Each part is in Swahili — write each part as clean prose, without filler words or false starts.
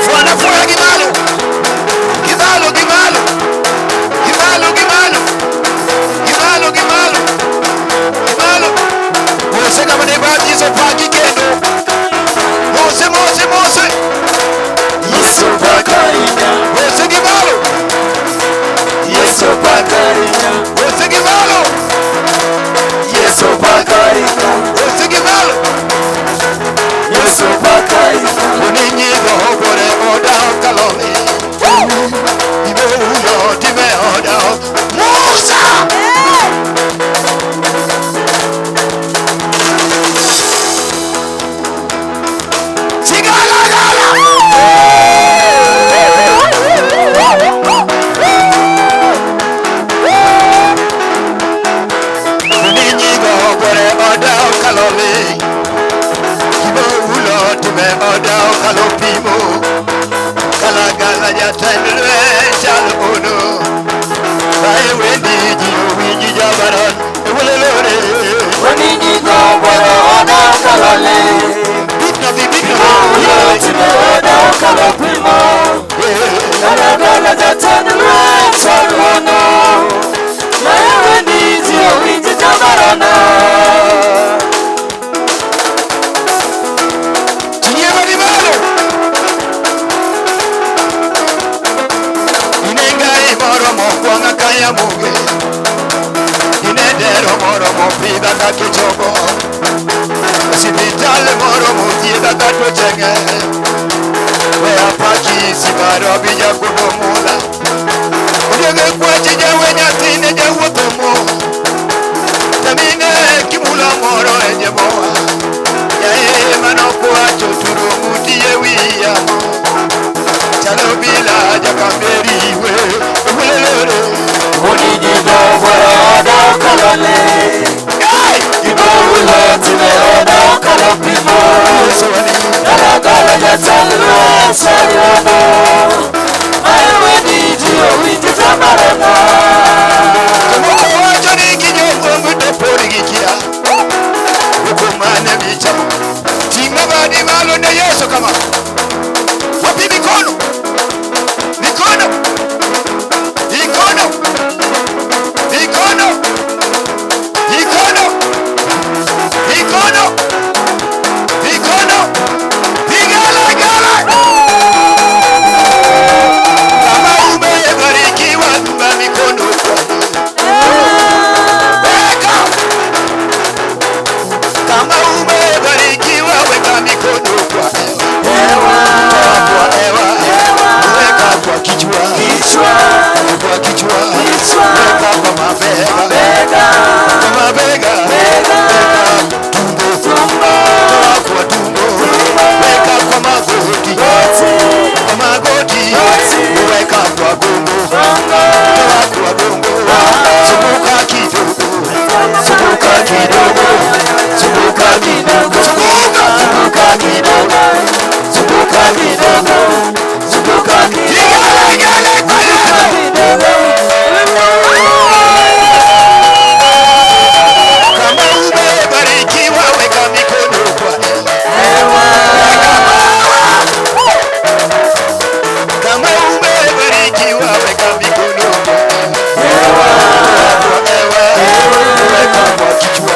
Fuana fuera Gimalo. kalopimo kalagala jatendwe chalono bae wendi jiyo winji jabaran ewelelore wenini goboro oda kalole bikna ulo time oda kalopimo kalagala jatendwe chalono bae wendi jiyo winji jabarana kaya muge inedero moro mo pida ka kichobo sibitale moro mo tieda ka tochenge we apaki sibaro bija kudomula ugege kwachi jawe nyatine jawutomo tamine kimula moro enye moa yae manokwa choturo mutiye wiyamo chalo bila jakamberiwe ulelele Onini goboro oda kalole Ibo ulo time oda kalopimo Kalagala jatendwe chalono bae wendi jiyo winji jabarana wacho ni kijongo mwito pori gikia ukumane michamo tinga badi malo na Yesu kama wapi mikono mikono mikono mikono mikono mikono mikono vigala gala kama umebarikiwa tuma mikono kama umebarikiwa weka mikono kwa hewa weka kwa kichwa kwa kichwa weka kwa mabega kwa mabega weka tumbo kwa tumbo weka kwa magoti weka kwa gongo kwa gongo zunguka kidogo zunguka kidogo zunguka kidogo zunguka kidogo zunguka kidogo zunguka kidogo kama umebarikiwa weka mikono kwa hewa kama umebarikiwa weka mikono kwa hewa weka kwa kichwa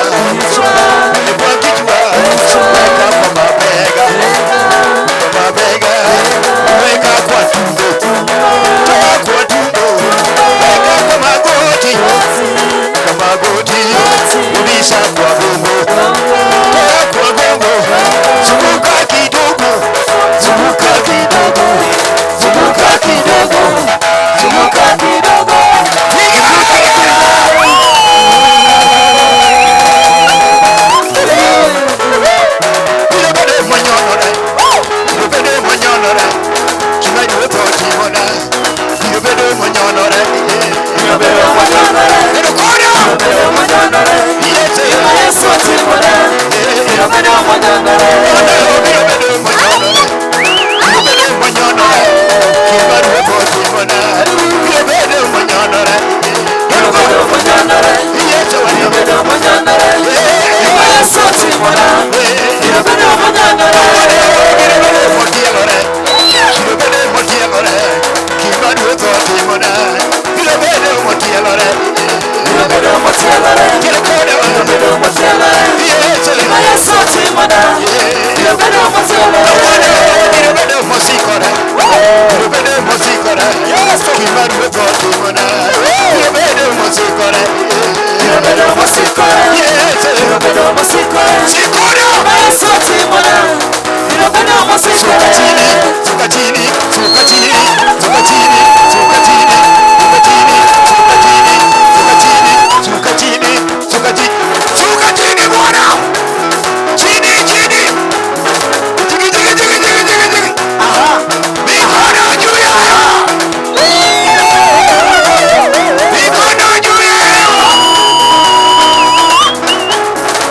weka kwa mabega weka kwa tumbo weka kwa magoti rudisha kwa gongo kwa gongo zunguka kidogo zunguka kidogo zunguka kidogo zunguka kidogo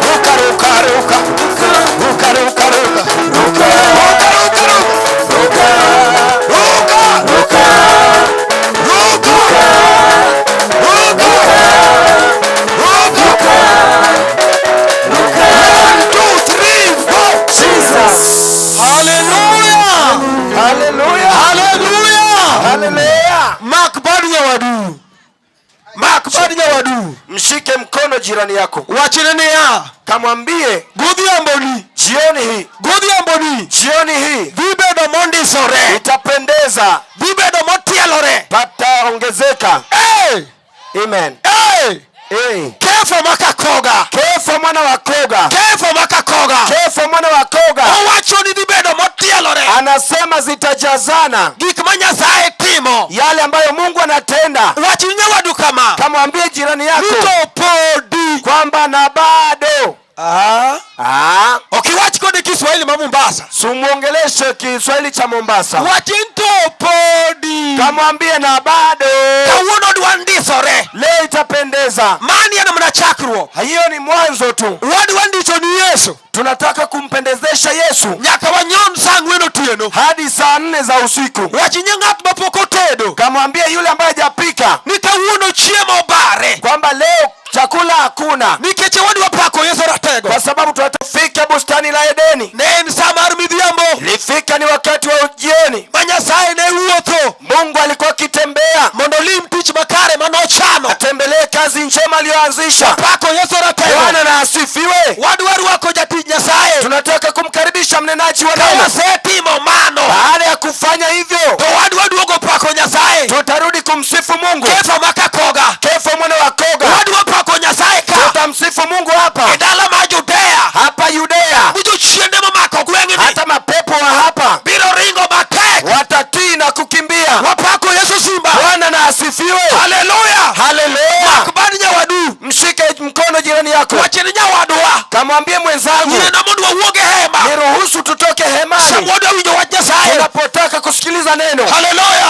Ruka, ruka, ruka, ruka, ruka, ruka, ruka, ruka, ruka, bad nyawadu. Mshike mkono jirani yako. Wachine ya. Kamwambie Godhiamboni. jioni hii. Godhiamboni. Jioni hii. Vibedo mondisore. Itapendeza. Vibedo motielore. Pataongezeka. Hey! Amen. Hey! Hey. Kefo makakoga. Kefo mwana wa Koga. Kefo makakoga. Kefo mwana wa Koga. Owacho ni vibedo motielore. Anasema zitajazana. Gik ma Nyasaye timo. Yale ambayo Mungu anatenda. Wachine nyawadu kama. Kamwambie jirani yako. Nito podi. Kwamba na bado. Ukiwachi kodi Kiswahili ma Mombasa. Sumuongeleshe Kiswahili cha Mombasa. Wachinto podi. Kamwambie na bado. Kawuono dwandisore. Leo itapendeza. Mani yana mnachakruo. Hiyo ni mwanzo tu. Wadi wandicho ni Yesu. Tunataka kumpendezesha Yesu. Nyaka wanyon sangweno tieno. Hadi saa 4 za usiku. Wachinye ng'at mapoko tedo. Kamwambie yule ambaye hajapika. Ni kawuono chiemo bare. Kwamba leo chakula hakuna. Nikeche wadi wapako Yesu ratego. Kwa sababu tunatafika bustani la Edeni. Nen samar midhiambo. Lifika ni wakati wa jioni. Nyasaye ne wuotho. Mungu alikuwa akitembea. Mondo lim tich makare manochano. Atembelee kazi njema aliyoanzisha. Pako Yesu ratego. Bwana na asifiwe. Wadu wako jatij Nyasaye. Tunataka kumkaribisha mnenaji wa neno. Setimo mano. Baada ya kufanya hivyo, to wadu ogo pako Nyasaye. tutarudi kumsifu Mungu. Kefo makakoga. Kefo mwana wa Koga. Wadu pako Nyasaye ka. Tutamsifu Mungu hapa. Edala ma Judea. Hapa Yudea. Bujo chiende mamako gwengini. Hata mapepo wa hapa biro ringo matek. watatii na kukimbia. Wapako Yesu simba. Bwana na asifiwe. Haleluya. Haleluya. Makubali nyawadu. Mshike mkono jirani yako. Wachini nyawadua. Kamwambie mwenzangu. Nina mundu wa uoge hema. Niruhusu tutoke hemani. Samodo winyo wa Nyasaye. Unapotaka kusikiliza neno. Haleluya.